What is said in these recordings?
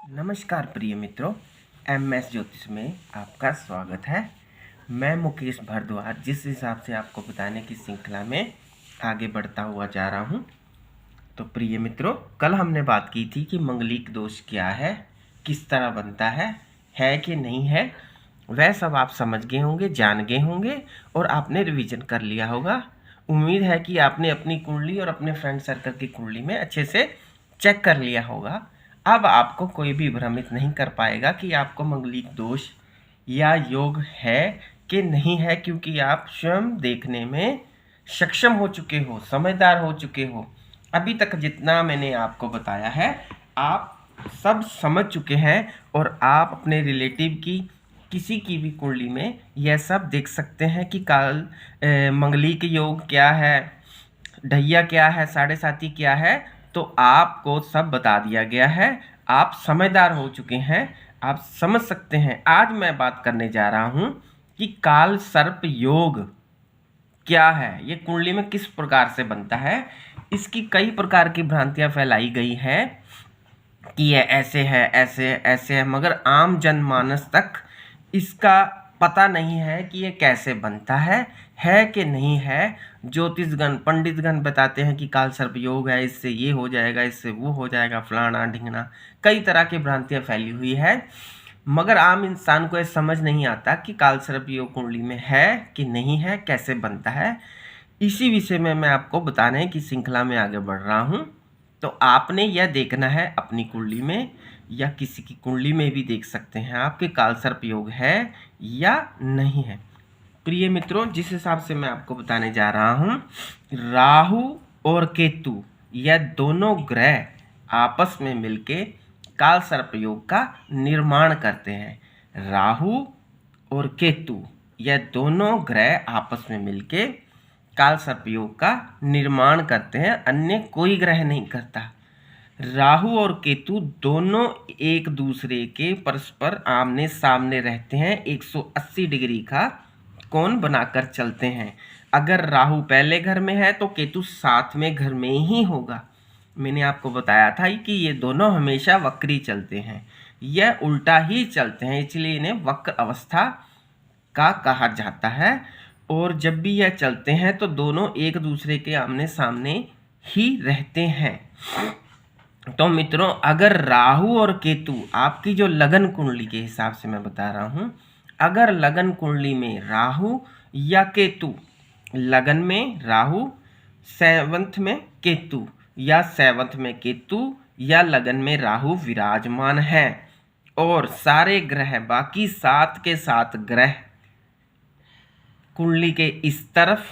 नमस्कार प्रिय मित्रों, एमएस ज्योतिष में आपका स्वागत है। मैं मुकेश भारद्वाज जिस हिसाब से आपको बताने की श्रृंखला में आगे बढ़ता हुआ जा रहा हूं। तो प्रिय मित्रों, कल हमने बात की थी कि मंगलिक दोष क्या है, किस तरह बनता है कि नहीं है। वह सब आप समझ गए होंगे, जान गए होंगे और आपने रिवीजन कर लिया होगा। उम्मीद है कि आपने अपनी कुंडली और अपने फ्रेंड सर्कल की कुंडली में अच्छे से चेक कर लिया होगा। अब आपको कोई भी भ्रमित नहीं कर पाएगा कि आपको मंगलिक दोष या योग है कि नहीं है, क्योंकि आप स्वयं देखने में सक्षम हो चुके हो, समझदार हो चुके हो। अभी तक जितना मैंने आपको बताया है आप सब समझ चुके हैं और आप अपने रिलेटिव की किसी की भी कुंडली में यह सब देख सकते हैं कि काल मंगलिक योग क्या है, ढैया क्या है, साढ़े साती क्या है। तो आपको सब बता दिया गया है, आप समझदार हो चुके हैं, आप समझ सकते हैं। आज मैं बात करने जा रहा हूं कि काल सर्प योग क्या है, ये कुंडली में किस प्रकार से बनता है। इसकी कई प्रकार की भ्रांतियां फैलाई गई हैं कि ये ऐसे है, ऐसे ऐसे है, मगर आम जनमानस तक इसका पता नहीं है कि ये कैसे बनता है कि नहीं है। ज्योतिषगण पंडितगण बताते हैं कि काल सर्प योग है, इससे ये हो जाएगा, इससे वो हो जाएगा, फलाना ढिंगना, कई तरह की भ्रांतियां फैली हुई है। मगर आम इंसान को ये समझ नहीं आता कि काल सर्प योग कुंडली में है कि नहीं है, कैसे बनता है। इसी विषय में मैं आपको बताने की श्रृंखला में आगे बढ़ रहा हूँ। तो आपने यह देखना है अपनी कुंडली में या किसी की कुंडली में भी देख सकते हैं आपके काल सर्प योग है या नहीं है। प्रिय मित्रों, जिस हिसाब से मैं आपको बताने जा रहा हूं, राहु और केतु यह दोनों ग्रह आपस में मिलके काल सर्प योग का निर्माण करते हैं। राहु और केतु यह दोनों ग्रह आपस में मिलके काल सर्प योग का निर्माण करते हैं, अन्य कोई ग्रह नहीं करता। राहु और केतु दोनों एक दूसरे के परस्पर आमने सामने रहते हैं, 180 डिग्री का कोण बनाकर चलते हैं। अगर राहु पहले घर में है तो केतु सातवें घर में ही होगा। मैंने आपको बताया था कि ये दोनों हमेशा वक्री चलते हैं, यह उल्टा ही चलते हैं, इसलिए इन्हें वक्र अवस्था का कहा जाता है। और जब भी यह चलते हैं तो दोनों एक दूसरे के आमने सामने ही रहते हैं। तो मित्रों, अगर राहु और केतु आपकी जो लगन कुंडली के हिसाब से मैं बता रहा हूं, अगर लगन कुंडली में राहु या केतु, लगन में राहु, सेवंथ में केतु या सेवंथ में केतु या लगन में राहु विराजमान है और सारे ग्रह बाकी 7 के 7 ग्रह कुंडली के इस तरफ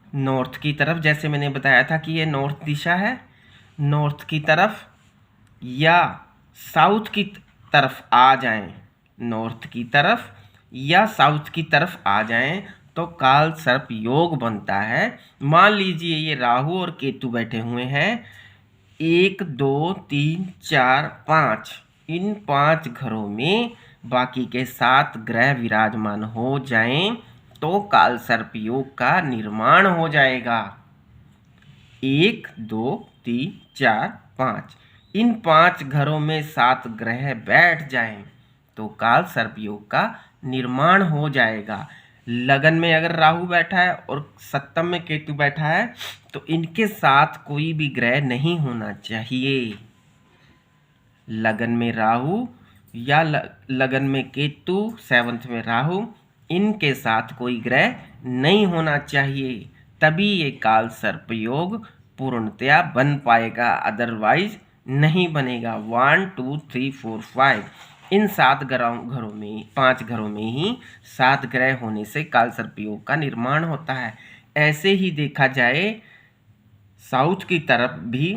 नॉर्थ की तरफ, जैसे मैंने बताया था कि ये नॉर्थ दिशा है, नॉर्थ की तरफ या साउथ की तरफ आ जाएं, नॉर्थ की तरफ या साउथ की तरफ आ जाएं तो काल सर्प योग बनता है। मान लीजिए ये राहु और केतु बैठे हुए हैं, 1 2 3 4 5, इन 5 घरों में बाकी के 7 ग्रह विराजमान हो जाएं तो काल सर्प योग का निर्माण हो जाएगा। 1 2 3 4 5, इन 5 घरों में 7 ग्रह बैठ जाएं तो काल सर्प योग का निर्माण हो जाएगा। लगन में अगर राहु बैठा है और सप्तम में केतु बैठा है तो इनके साथ कोई भी ग्रह नहीं होना चाहिए। लगन में राहु या लगन में केतु, सेवंथ में राहु, इनके साथ कोई ग्रह नहीं होना चाहिए, तभी ये काल सर्प योग पूर्णतया बन पाएगा, अदरवाइज नहीं बनेगा। 1 2 3 4 5, इन 7 घरों में, 5 घरों में ही 7 ग्रह होने से काल सर्प योग का निर्माण होता है। ऐसे ही देखा जाए साउथ की तरफ भी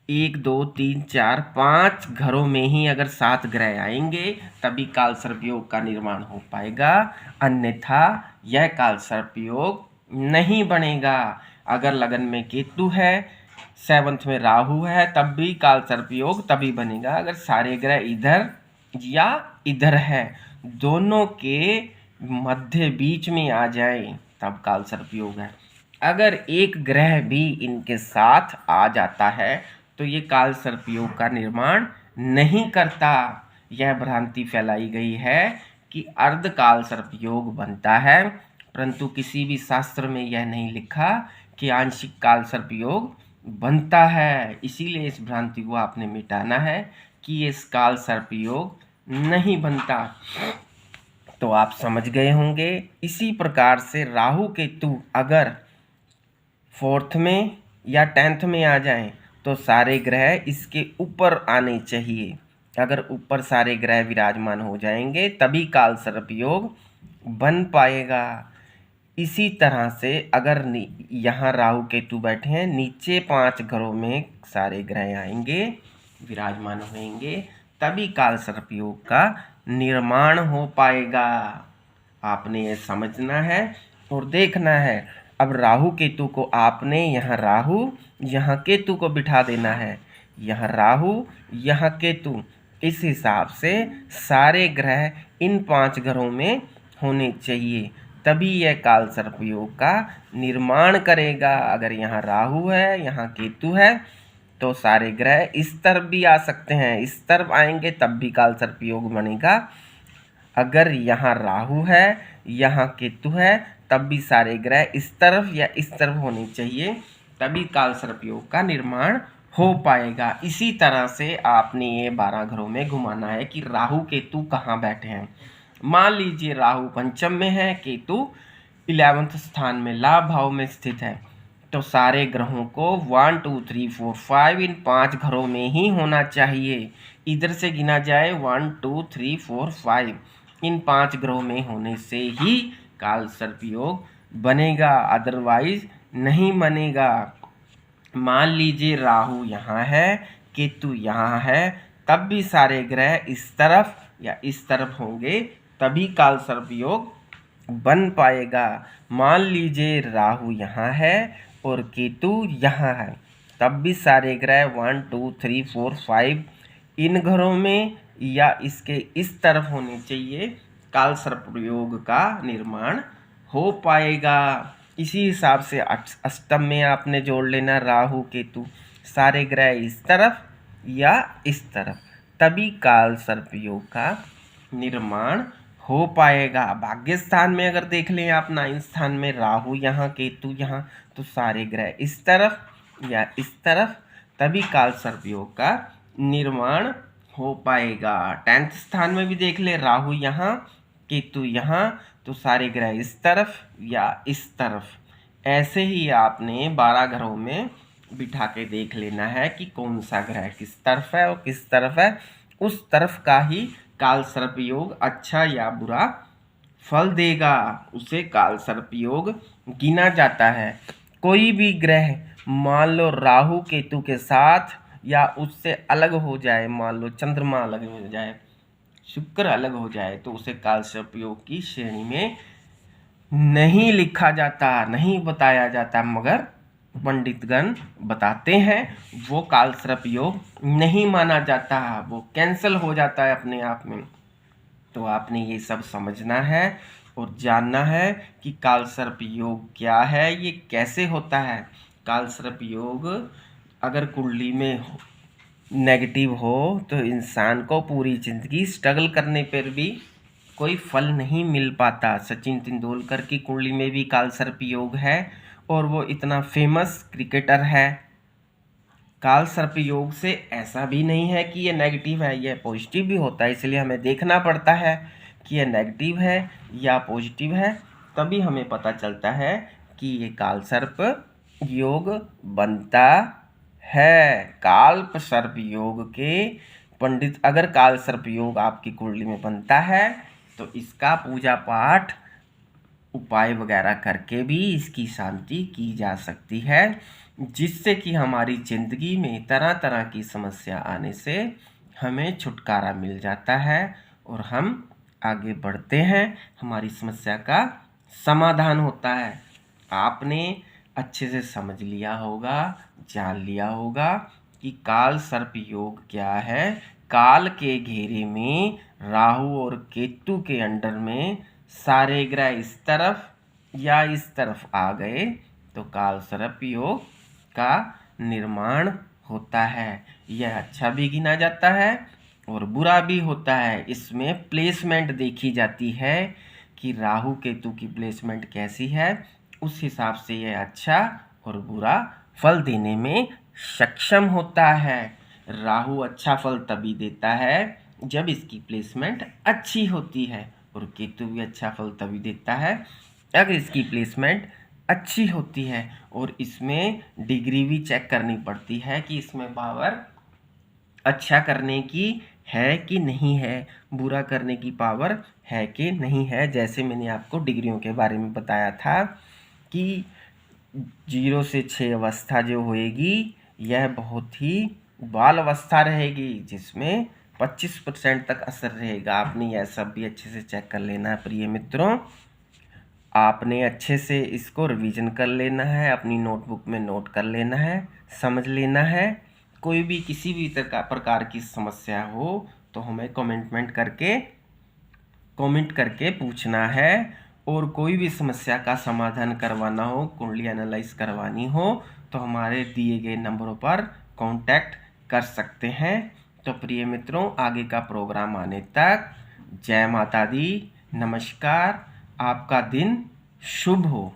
1 2 3 4 5 घरों में ही अगर 7 ग्रह आएंगे तभी काल सर्प योग का निर्माण हो पाएगा, अन्यथा यह काल सर्प योग नहीं बनेगा। अगर लगन में केतु है, सेवंथ में राहु है, तब भी काल सर्प योग तभी बनेगा अगर सारे ग्रह इधर या इधर है, दोनों के मध्य बीच में आ जाए तब काल सर्प योग है। अगर एक ग्रह भी इनके साथ आ जाता है तो ये काल सर्प योग का निर्माण नहीं करता। यह भ्रांति फैलाई गई है कि अर्ध काल सर्प योग बनता है, परंतु किसी भी शास्त्र में यह नहीं लिखा कि आंशिक काल सर्प योग बनता है। इसीलिए इस भ्रांति को आपने मिटाना है कि इस काल सर्प योग नहीं बनता। तो आप समझ गए होंगे। इसी प्रकार से राहु केतु अगर 4th में या 10th में आ जाएं तो सारे ग्रह इसके ऊपर आने चाहिए। अगर ऊपर सारे ग्रह विराजमान हो जाएंगे तभी काल सर्प योग बन पाएगा। इसी तरह से अगर यहाँ राहु केतु बैठे हैं, नीचे 5 घरों में सारे ग्रह आएंगे, विराजमान होंगे, तभी काल सर्प योग का निर्माण हो पाएगा। आपने ये समझना है और देखना है। अब राहु केतु को आपने यहाँ राहु यहाँ केतु को बिठा देना है, यहाँ राहु यहाँ केतु। इस हिसाब से सारे ग्रह इन 5 घरों में होने चाहिए, तभी यह काल सर्प योग का निर्माण करेगा। अगर यहाँ राहु है यहाँ केतु है तो सारे ग्रह इस तरफ भी आ सकते हैं, इस तरफ आएंगे तब भी काल सर्प योग बनेगा। अगर यहाँ राहु है यहाँ केतु है तब भी सारे ग्रह इस तरफ या इस तरफ होने चाहिए, तभी काल सर्प योग का निर्माण हो पाएगा। इसी तरह से आपने ये 12 घरों में घुमाना है कि राहु केतु कहाँ बैठे हैं। मान लीजिए राहु पंचम में है, केतु 11वें स्थान में लाभ भाव में स्थित है, तो सारे ग्रहों को 1 2 3 4 5 इन 5 घरों में ही होना चाहिए। इधर से गिना जाए 1 2 3 4 5, इन 5 ग्रहों में होने से ही काल सर्प योग बनेगा, अदरवाइज नहीं बनेगा। मान लीजिए राहु यहाँ है केतु यहाँ है, तब भी सारे ग्रह इस तरफ या इस तरफ होंगे तभी काल सर्प योग बन पाएगा। मान लीजिए राहु यहाँ है और केतु यहाँ है, तब भी सारे ग्रह 1 2 3 4 5 इन घरों में या इसके इस तरफ होने चाहिए, काल सर्प योग का निर्माण हो पाएगा। इसी हिसाब से अष्टम में आपने जोड़ लेना राहु केतु, सारे ग्रह इस तरफ या इस तरफ, तभी काल सर्प योग का निर्माण हो पाएगा। भाग्य स्थान में अगर देख लें आप 9 स्थान में राहु यहाँ केतु यहाँ, तो सारे ग्रह इस तरफ या इस तरफ, तभी काल सर्प योग का निर्माण हो पाएगा। 10th स्थान में भी देख ले राहु यहाँ केतु यहाँ, तो सारे ग्रह इस तरफ या इस तरफ। ऐसे ही आपने 12 घरों में बिठा के देख लेना है कि कौन सा ग्रह किस तरफ है और किस तरफ है, उस तरफ का ही काल सर्प योग अच्छा या बुरा फल देगा, उसे काल सर्प योग गिना जाता है। कोई भी ग्रह मान लो राहु केतु के साथ या उससे अलग हो जाए, मान लो चंद्रमा अलग हो जाए, शुक्र अलग हो जाए, तो उसे काल सर्प योग की श्रेणी में नहीं लिखा जाता, नहीं बताया जाता, मगर पंडितगण बताते हैं वो काल सर्प योग नहीं माना जाता, वो कैंसिल हो जाता है अपने आप में। तो आपने ये सब समझना है और जानना है कि काल सर्प योग क्या है, ये कैसे होता है। काल सर्प योग अगर कुंडली में नेगेटिव हो तो इंसान को पूरी जिंदगी स्ट्रगल करने पर भी कोई फल नहीं मिल पाता। सचिन तेंदुलकर की कुंडली में भी काल सर्प योग है और वो इतना फेमस क्रिकेटर है। काल सर्प योग से ऐसा भी नहीं है कि ये नेगेटिव है, ये पॉजिटिव भी होता है, इसलिए हमें देखना पड़ता है कि ये नेगेटिव है या पॉजिटिव है, तभी हमें पता चलता है कि ये काल सर्प योग बनता है। काल सर्प योग के पंडित, अगर काल सर्प योग आपकी कुंडली में बनता है तो इसका पूजा पाठ उपाय वगैरह करके भी इसकी शांति की जा सकती है, जिससे कि हमारी ज़िंदगी में तरह तरह की समस्या आने से हमें छुटकारा मिल जाता है और हम आगे बढ़ते हैं, हमारी समस्या का समाधान होता है। आपने अच्छे से समझ लिया होगा, जान लिया होगा कि काल सर्प योग क्या है। काल के घेरे में राहु और केतु के अंडर में सारे ग्रह इस तरफ या इस तरफ आ गए तो काल सर्प योग का निर्माण होता है। यह अच्छा भी गिना जाता है और बुरा भी होता है। इसमें प्लेसमेंट देखी जाती है कि राहु केतु की प्लेसमेंट कैसी है, उस हिसाब से यह अच्छा और बुरा फल देने में सक्षम होता है। राहु अच्छा फल तभी देता है जब इसकी प्लेसमेंट अच्छी होती है, और केतु भी अच्छा फल तभी देता है अगर इसकी प्लेसमेंट अच्छी होती है। और इसमें डिग्री भी चेक करनी पड़ती है कि इसमें पावर अच्छा करने की है कि नहीं है, बुरा करने की पावर है कि नहीं है। जैसे मैंने आपको डिग्रियों के बारे में बताया था कि 0 से 6 अवस्था जो होएगी यह बहुत ही बाल अवस्था रहेगी, जिसमें 25% तक असर रहेगा। आपने यह सब भी अच्छे से चेक कर लेना है प्रिय मित्रों। आपने अच्छे से इसको रिवीजन कर लेना है, अपनी नोटबुक में नोट कर लेना है, समझ लेना है। कोई भी किसी भी प्रकार की समस्या हो तो हमें कमेंट करके पूछना है। और कोई भी समस्या का समाधान करवाना हो, कुंडली एनालाइज करवानी हो, तो हमारे दिए गए नंबरों पर कांटेक्ट कर सकते हैं। तो प्रिय मित्रों, आगे का प्रोग्राम आने तक जय माता दी, नमस्कार, आपका दिन शुभ हो।